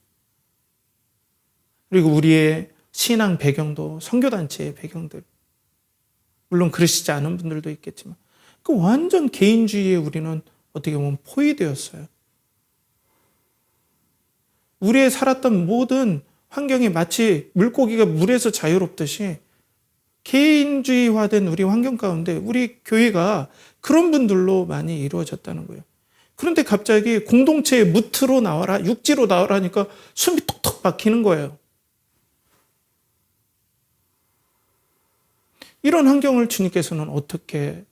그리고 우리의 신앙 배경도 선교단체의 배경들. 물론 그러시지 않은 분들도 있겠지만 그 완전 개인주의에 우리는 어떻게 보면 포위되었어요. 우리의 살았던 모든 환경이 마치 물고기가 물에서 자유롭듯이 개인주의화된 우리 환경 가운데 우리 교회가 그런 분들로 많이 이루어졌다는 거예요. 그런데 갑자기 공동체의 무트로 나와라, 육지로 나와라니까 숨이 톡톡 막히는 거예요. 이런 환경을 주님께서는 어떻게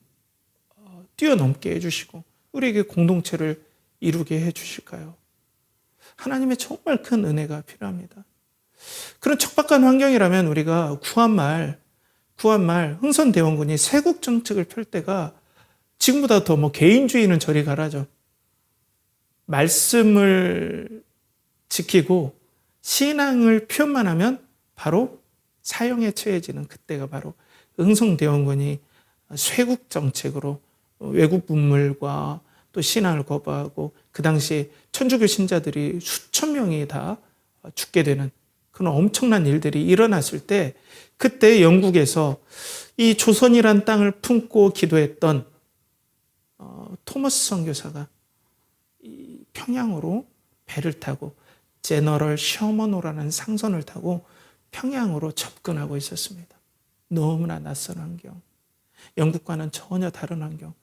뛰어넘게 해주시고 우리에게 공동체를 이루게 해주실까요? 하나님의 정말 큰 은혜가 필요합니다. 그런 척박한 환경이라면 우리가 구한말 흥선대원군이 세국 정책을 펼 때가 지금보다 더 개인주의는 저리 가라죠. 말씀을 지키고 신앙을 표현만 하면 바로 사형에 처해지는 그때가 바로 흥선대원군이 쇄국 정책으로 외국 문물과 또 신앙을 거부하고 그 당시 천주교 신자들이 수천 명이 다 죽게 되는 그런 엄청난 일들이 일어났을 때 그때 영국에서 이 조선이란 땅을 품고 기도했던 토머스 선교사가 평양으로 배를 타고 제너럴 셔먼호라는 상선을 타고 평양으로 접근하고 있었습니다. 너무나 낯선 환경. 영국과는 전혀 다른 환경.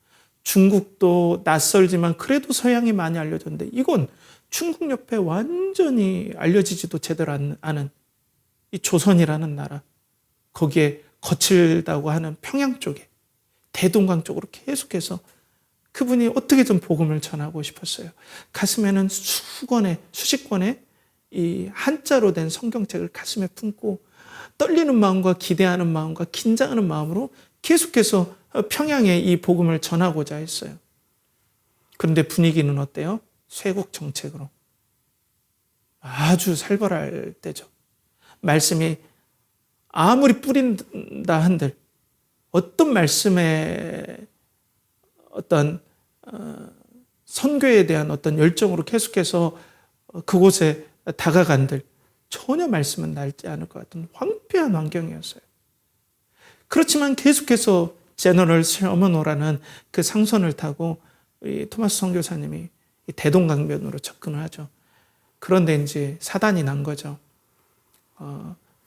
중국도 낯설지만 그래도 서양이 많이 알려졌는데 이건 중국 옆에 완전히 알려지지도 제대로 않은 이 조선이라는 나라, 거기에 거칠다고 하는 평양 쪽에 대동강 쪽으로 계속해서 그분이 어떻게든 복음을 전하고 싶었어요. 가슴에는 수십 권의 이 한자로 된 성경책을 가슴에 품고 떨리는 마음과 기대하는 마음과 긴장하는 마음으로 계속해서 평양에 이 복음을 전하고자 했어요. 그런데 분위기는 어때요? 쇄국 정책으로 아주 살벌할 때죠. 말씀이 아무리 뿌린다 한들 어떤 말씀의 어떤 선교에 대한 어떤 열정으로 계속해서 그곳에 다가간들 전혀 말씀은 낡지 않을 것 같은 황폐한 환경이었어요. 그렇지만 계속해서 제너럴 셔먼호라는 그 상선을 타고 우리 토마스 선교사님이 대동강변으로 접근을 하죠. 그런데 이제 사단이 난 거죠.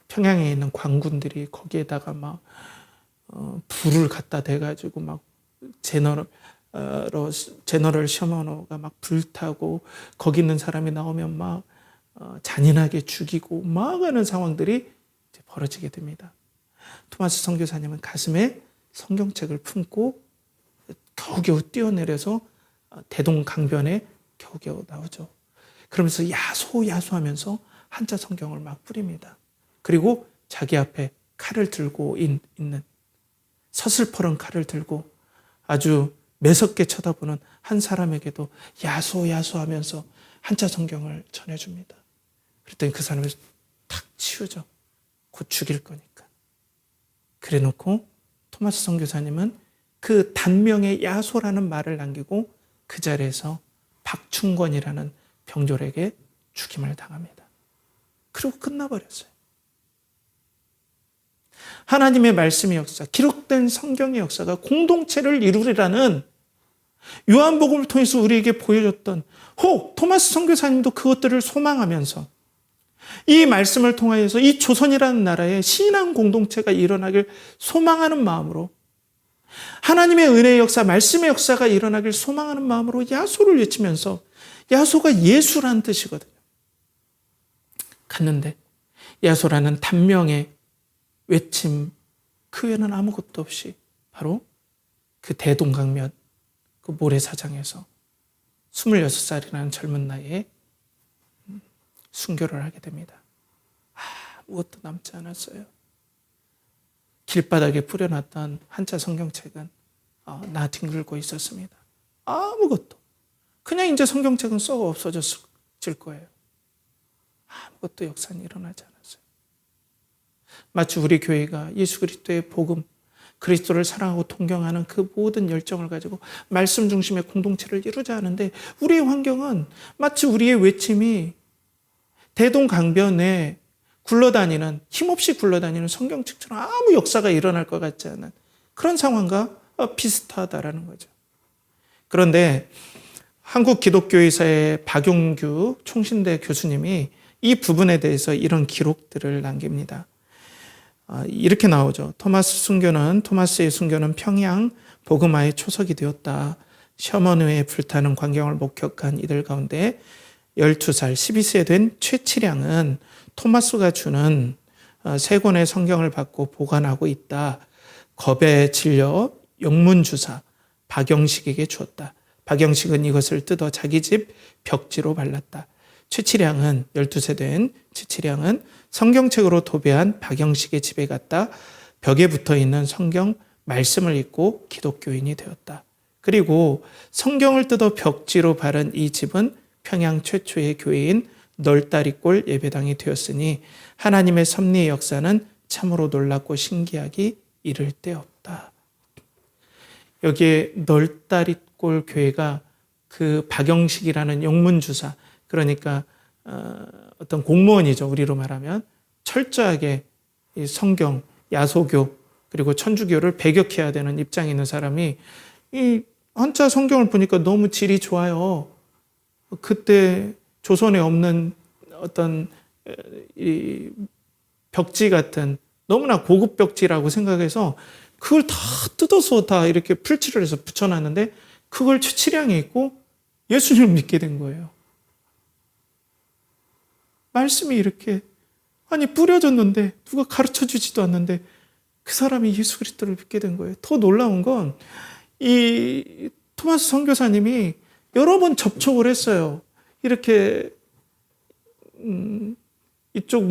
평양에 있는 광군들이 거기에다가 막 불을 갖다 대가지고 막 제너럴 셔먼호가 막 불타고 거기 있는 사람이 나오면 막 잔인하게 죽이고 막 하는 상황들이 이제 벌어지게 됩니다. 토마스 선교사님은 가슴에 성경책을 품고 겨우겨우 뛰어내려서 대동강변에 겨우겨우 나오죠. 그러면서 야소야소하면서 한자 성경을 막 뿌립니다. 그리고 자기 앞에 칼을 들고 있는 서슬퍼런 칼을 들고 아주 매섭게 쳐다보는 한 사람에게도 야소야소하면서 한자 성경을 전해줍니다. 그랬더니 그 사람을 탁 치우죠. 곧 죽일 거니까. 그래놓고 토마스 선교사님은 그 단명의 야소라는 말을 남기고 그 자리에서 박충권이라는 병졸에게 죽임을 당합니다. 그리고 끝나버렸어요. 하나님의 말씀의 역사, 기록된 성경의 역사가 공동체를 이루리라는 요한복음을 통해서 우리에게 보여줬던 혹 토마스 선교사님도 그것들을 소망하면서 이 말씀을 통하여서 이 조선이라는 나라에 신앙 공동체가 일어나길 소망하는 마음으로 하나님의 은혜의 역사, 말씀의 역사가 일어나길 소망하는 마음으로 야소를 외치면서 야소가 예수라는 뜻이거든요. 갔는데 야소라는 단명의 외침 그 외에는 아무것도 없이 바로 그 대동강변 그 모래사장에서 26살이라는 젊은 나이에 순교를 하게 됩니다. 아무것도 남지 않았어요. 길바닥에 뿌려놨던 한자 성경책은 나 뒹굴고 있었습니다. 아무것도. 그냥 이제 성경책은 썩어 없어질 거예요. 아무것도 역사는 일어나지 않았어요. 마치 우리 교회가 예수 그리스도의 복음, 그리스도를 사랑하고 동경하는 그 모든 열정을 가지고 말씀 중심의 공동체를 이루자 하는데 우리의 환경은 마치 우리의 외침이 대동강변에 굴러다니는 힘없이 굴러다니는 성경책처럼 아무 역사가 일어날 것 같지 않은 그런 상황과 비슷하다라는 거죠. 그런데 한국 기독교의사의 박용규 총신대 교수님이 이 부분에 대해서 이런 기록들을 남깁니다. 이렇게 나오죠. 토마스의 순교는 평양 복음화의 초석이 되었다. 셔먼호에 불타는 광경을 목격한 이들 가운데 12살 12세 된 최치량은 토마스가 주는 세 권의 성경을 받고 보관하고 있다. 겁에 질려 영문주사 박영식에게 주었다. 박영식은 이것을 뜯어 자기 집 벽지로 발랐다. 최치량은 12세 된 최치량은 성경책으로 도배한 박영식의 집에 갔다 벽에 붙어있는 성경 말씀을 읽고 기독교인이 되었다. 그리고 성경을 뜯어 벽지로 바른 이 집은 평양 최초의 교회인 널다리골 예배당이 되었으니 하나님의 섭리의 역사는 참으로 놀랍고 신기하기 이를 데 없다. 여기에 널다리골 교회가 그 박영식이라는 영문주사, 그러니까 어떤 공무원이죠. 우리로 말하면 철저하게 이 성경, 야소교 그리고 천주교를 배격해야 되는 입장에 있는 사람이 이 한자 성경을 보니까 너무 질이 좋아요. 그때 조선에 없는 어떤 이 벽지 같은 너무나 고급 벽지라고 생각해서 그걸 다 뜯어서 다 이렇게 풀칠을 해서 붙여놨는데 그걸 최치량이 있고 예수님을 믿게 된 거예요. 말씀이 이렇게 뿌려졌는데 누가 가르쳐주지도 않는데 그 사람이 예수 그리스도를 믿게 된 거예요. 더 놀라운 건 이 토마스 선교사님이 여러 번 접촉을 했어요. 이렇게 이쪽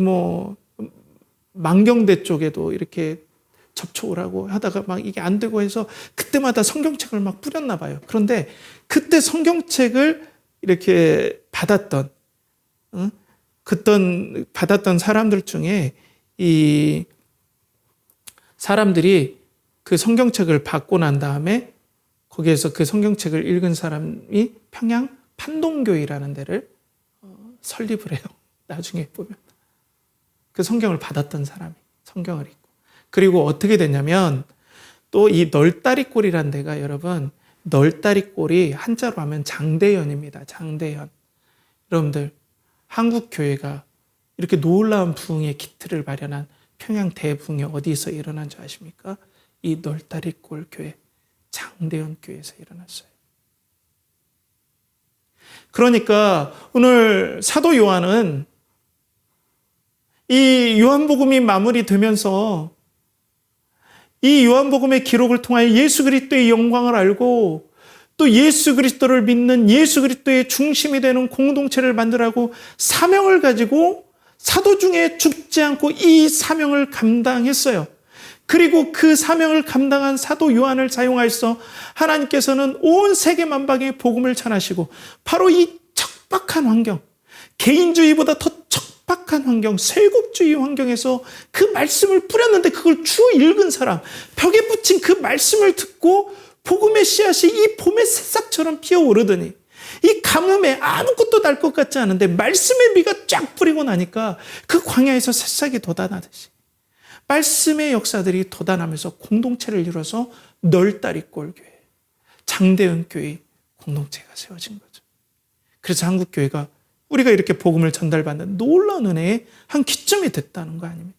만경대 쪽에도 이렇게 접촉을 하고 하다가 막 이게 안 되고 해서 그때마다 성경책을 막 뿌렸나 봐요. 그런데 그때 성경책을 이렇게 받았던 사람들 중에 이 사람들이 그 성경책을 받고 난 다음에 거기에서 그 성경책을 읽은 사람이 평양 판동교회라는 데를 설립을 해요. 나중에 보면 그 성경을 받았던 사람이 성경을 읽고 그리고 어떻게 됐냐면 또 이 널다리골이라는 데가 여러분 널다리골이 한자로 하면 장대현입니다. 장대현. 여러분들 한국 교회가 이렇게 놀라운 부흥의 기틀을 마련한 평양 대부흥이 어디서 일어난 줄 아십니까? 이 널다리골 교회 장대현 교회에서 일어났어요. 그러니까 오늘 사도 요한은 이 요한복음이 마무리되면서 이 요한복음의 기록을 통하여 예수 그리스도의 영광을 알고 또 예수 그리스도를 믿는 예수 그리스도의 중심이 되는 공동체를 만들라고 사명을 가지고 사도 중에 죽지 않고 이 사명을 감당했어요. 그리고 그 사명을 감당한 사도 요한을 사용하여서 하나님께서는 온 세계 만방에 복음을 전하시고 바로 이 척박한 환경, 개인주의보다 더 척박한 환경, 세국주의 환경에서 그 말씀을 뿌렸는데 그걸 주 읽은 사람, 벽에 붙인 그 말씀을 듣고 복음의 씨앗이 이 봄의 새싹처럼 피어오르더니 이 가뭄에 아무것도 날 것 같지 않은데 말씀의 비가 쫙 뿌리고 나니까 그 광야에서 새싹이 돋아나듯이 말씀의 역사들이 돋아나면서 공동체를 이뤄서 널다리골 교회, 장대현 교회 공동체가 세워진 거죠. 그래서 한국 교회가 우리가 이렇게 복음을 전달받는 놀라운 은혜의 한 기점이 됐다는 거 아닙니까?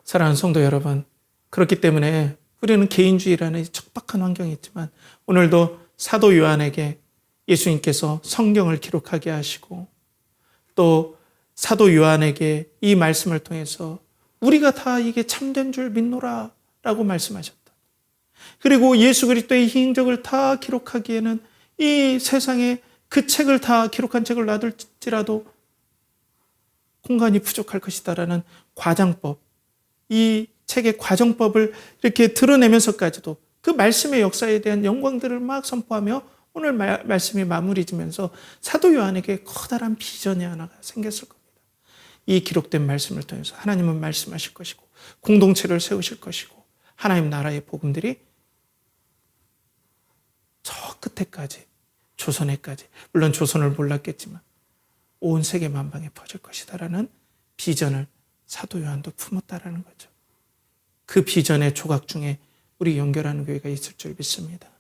사랑하는 성도 여러분, 그렇기 때문에 우리는 개인주의라는 척박한 환경이 있지만 오늘도 사도 요한에게 예수님께서 성경을 기록하게 하시고 또 사도 요한에게 이 말씀을 통해서 우리가 다 이게 참된 줄 믿노라 라고 말씀하셨다. 그리고 예수 그리스도의 행적을 다 기록하기에는 이 세상에 그 책을 다 기록한 책을 놔둘지라도 공간이 부족할 것이다라는 과장법, 이 책의 과정법을 이렇게 드러내면서까지도 그 말씀의 역사에 대한 영광들을 막 선포하며 오늘 말씀이 마무리 지면서 사도 요한에게 커다란 비전이 하나가 생겼을 겁니다. 이 기록된 말씀을 통해서 하나님은 말씀하실 것이고 공동체를 세우실 것이고 하나님 나라의 복음들이 저 끝에까지 조선에까지, 물론 조선을 몰랐겠지만 온 세계 만방에 퍼질 것이다라는 비전을 사도 요한도 품었다라는 거죠. 그 비전의 조각 중에 우리 연결하는 교회가 있을 줄 믿습니다.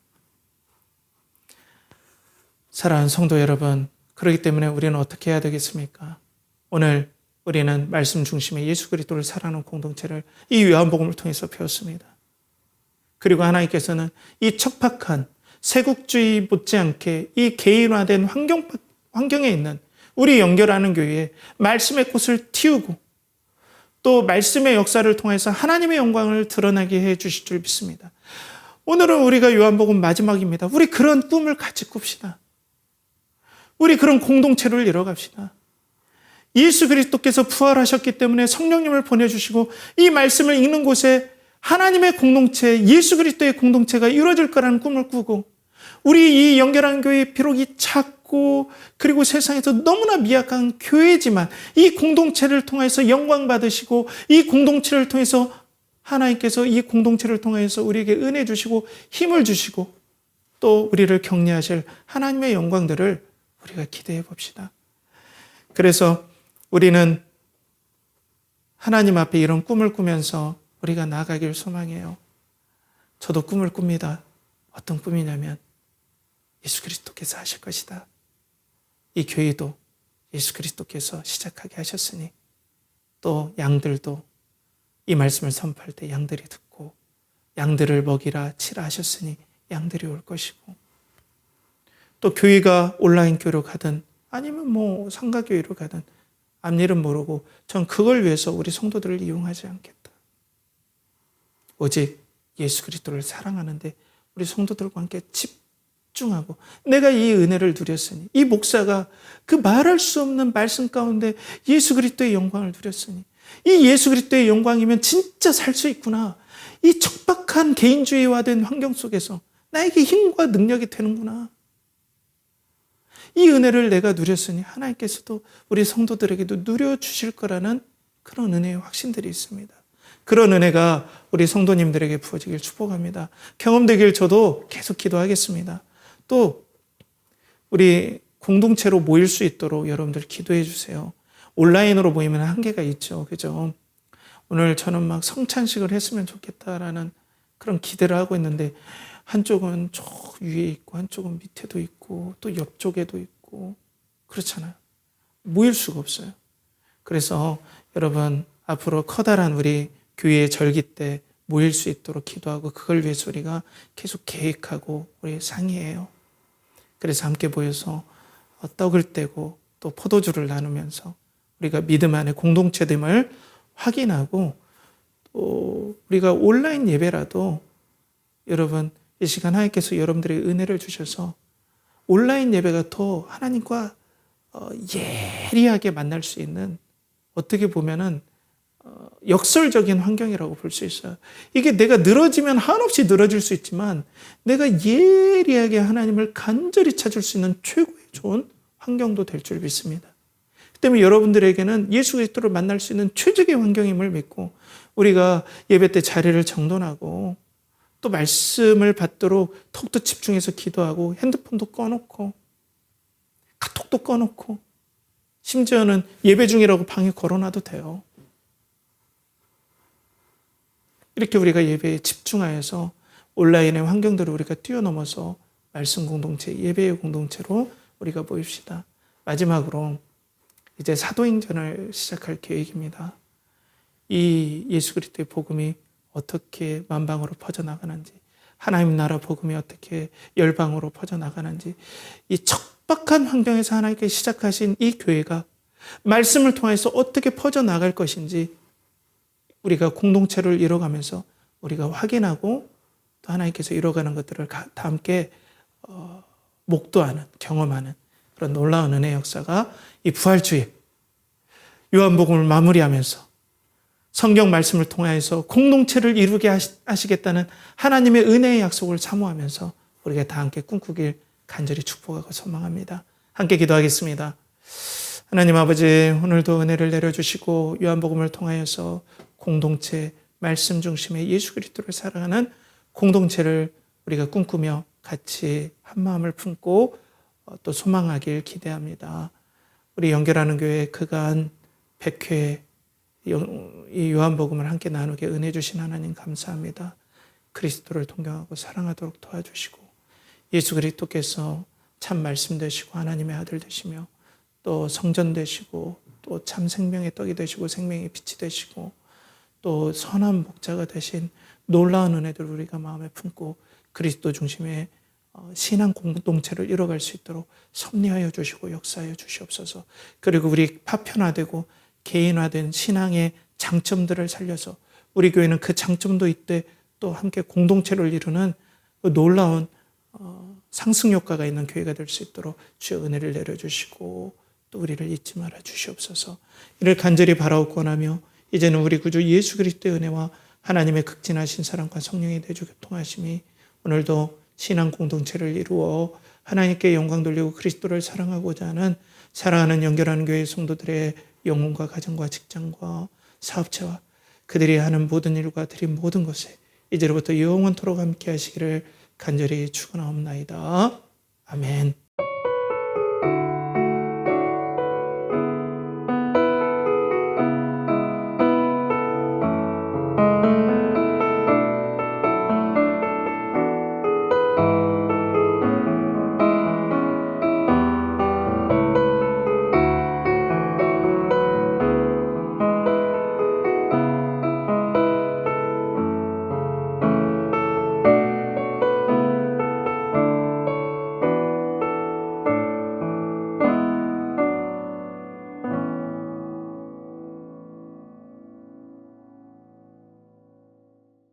사랑하는 성도 여러분, 그렇기 때문에 우리는 어떻게 해야 되겠습니까? 오늘 우리는 말씀 중심의 예수 그리스도를 사랑하는 공동체를 이 요한복음을 통해서 배웠습니다. 그리고 하나님께서는 이 척박한 세국주의 못지않게 이 개인화된 환경에 있는 우리 연결하는 교회에 말씀의 꽃을 틔우고 또 말씀의 역사를 통해서 하나님의 영광을 드러나게 해 주실 줄 믿습니다. 오늘은 우리가 요한복음 마지막입니다. 우리 그런 꿈을 같이 꿉시다. 우리 그런 공동체를 이뤄갑시다. 예수 그리스도께서 부활하셨기 때문에 성령님을 보내주시고 이 말씀을 읽는 곳에 하나님의 공동체, 예수 그리스도의 공동체가 이루어질 거라는 꿈을 꾸고, 우리 이 연결한 교회 비록 이 작고 그리고 세상에서 너무나 미약한 교회지만 이 공동체를 통해서 영광 받으시고, 이 공동체를 통해서 하나님께서 이 공동체를 통해서 우리에게 은혜 주시고 힘을 주시고 또 우리를 격려하실 하나님의 영광들을 우리가 기대해 봅시다. 그래서 우리는 하나님 앞에 이런 꿈을 꾸면서 우리가 나아가길 소망해요. 저도 꿈을 꿉니다. 어떤 꿈이냐면 예수 그리스도께서 하실 것이다. 이 교회도 예수 그리스도께서 시작하게 하셨으니 또 양들도 이 말씀을 선포할 때 양들이 듣고 양들을 먹이라 치라 하셨으니 양들이 올 것이고, 또 교회가 온라인 교회로 가든 아니면 뭐 상가교회로 가든 앞일은 모르고 전 그걸 위해서 우리 성도들을 이용하지 않겠다. 오직 예수 그리스도를 사랑하는데 우리 성도들과 함께 집중하고, 내가 이 은혜를 누렸으니, 이 목사가 그 말할 수 없는 말씀 가운데 예수 그리스도의 영광을 누렸으니, 이 예수 그리스도의 영광이면 진짜 살 수 있구나. 이 척박한 개인주의화된 환경 속에서 나에게 힘과 능력이 되는구나. 이 은혜를 내가 누렸으니 하나님께서도 우리 성도들에게도 누려주실 거라는 그런 은혜의 확신들이 있습니다. 그런 은혜가 우리 성도님들에게 부어지길 축복합니다. 경험되길 저도 계속 기도하겠습니다. 또 우리 공동체로 모일 수 있도록 여러분들 기도해 주세요. 온라인으로 모이면 한계가 있죠. 그죠? 오늘 저는 막 성찬식을 했으면 좋겠다라는 그런 기대를 하고 있는데, 한쪽은 저 위에 있고 한쪽은 밑에도 있고 또 옆쪽에도 있고 그렇잖아요. 모일 수가 없어요. 그래서 여러분 앞으로 커다란 우리 교회의 절기 때 모일 수 있도록 기도하고, 그걸 위해서 우리가 계속 계획하고 우리 상의해요. 그래서 함께 모여서 떡을 떼고 또 포도주를 나누면서 우리가 믿음 안에 공동체됨을 확인하고, 또 우리가 온라인 예배라도 여러분 이 시간 하나님께서 여러분들의 은혜를 주셔서 온라인 예배가 더 하나님과 예리하게 만날 수 있는, 어떻게 보면은 역설적인 환경이라고 볼 수 있어요. 이게 내가 늘어지면 한없이 늘어질 수 있지만 내가 예리하게 하나님을 간절히 찾을 수 있는 최고의 좋은 환경도 될 줄 믿습니다. 그 때문에 여러분들에게는 예수 그리스도를 만날 수 있는 최적의 환경임을 믿고, 우리가 예배 때 자리를 정돈하고 또 말씀을 받도록 더욱더 집중해서 기도하고, 핸드폰도 꺼놓고 카톡도 꺼놓고, 심지어는 예배 중이라고 방에 걸어놔도 돼요. 이렇게 우리가 예배에 집중하여서 온라인의 환경들을 우리가 뛰어넘어서 말씀 공동체, 예배의 공동체로 우리가 모입시다. 마지막으로 이제 사도행전을 시작할 계획입니다. 이 예수 그리스도의 복음이 어떻게 만방으로 퍼져나가는지, 하나님 나라 복음이 어떻게 열방으로 퍼져나가는지, 이 척박한 환경에서 하나님께 시작하신 이 교회가 말씀을 통해서 어떻게 퍼져나갈 것인지 우리가 공동체를 이뤄가면서 우리가 확인하고, 또 하나님께서 이뤄가는 것들을 다 함께 목도하는, 경험하는 그런 놀라운 은혜의 역사가 이 부활주일 요한복음을 마무리하면서 성경 말씀을 통해서 공동체를 이루게 하시겠다는 하나님의 은혜의 약속을 사모하면서 우리가 다 함께 꿈꾸길 간절히 축복하고 소망합니다. 함께 기도하겠습니다. 하나님 아버지, 오늘도 은혜를 내려주시고 요한복음을 통하여서 공동체, 말씀 중심의 예수 그리스도를 사랑하는 공동체를 우리가 꿈꾸며 같이 한 마음을 품고 또 소망하길 기대합니다. 우리 연결하는 교회 그간 100회 이 요한복음을 함께 나누게 은혜 주신 하나님 감사합니다. 그리스도를 동경하고 사랑하도록 도와주시고, 예수 그리스도께서 참 말씀 되시고 하나님의 아들 되시며 또 성전 되시고 또 참 생명의 떡이 되시고 생명의 빛이 되시고 또 선한 목자가 되신 놀라운 은혜들을 우리가 마음에 품고 그리스도 중심의 신앙 공동체를 이뤄갈 수 있도록 섭리하여 주시고 역사하여 주시옵소서. 그리고 우리 파편화되고 개인화된 신앙의 장점들을 살려서 우리 교회는 그 장점도 있되 또 함께 공동체를 이루는 놀라운 상승 효과가 있는 교회가 될 수 있도록 주의 은혜를 내려주시고 또 우리를 잊지 말아 주시옵소서. 이를 간절히 바라옵고 원하며 이제는 우리 구주 예수 그리스도의 은혜와 하나님의 극진하신 사랑과 성령의 내주 교통하심이 오늘도 신앙 공동체를 이루어 하나님께 영광 돌리고 그리스도를 사랑하고자 하는 사랑하는 연결하는 교회 성도들의 영혼과 가정과 직장과 사업체와 그들이 하는 모든 일과 드린 모든 것에 이제로부터 영원토록 함께 하시기를 간절히 축원하옵나이다. 아멘.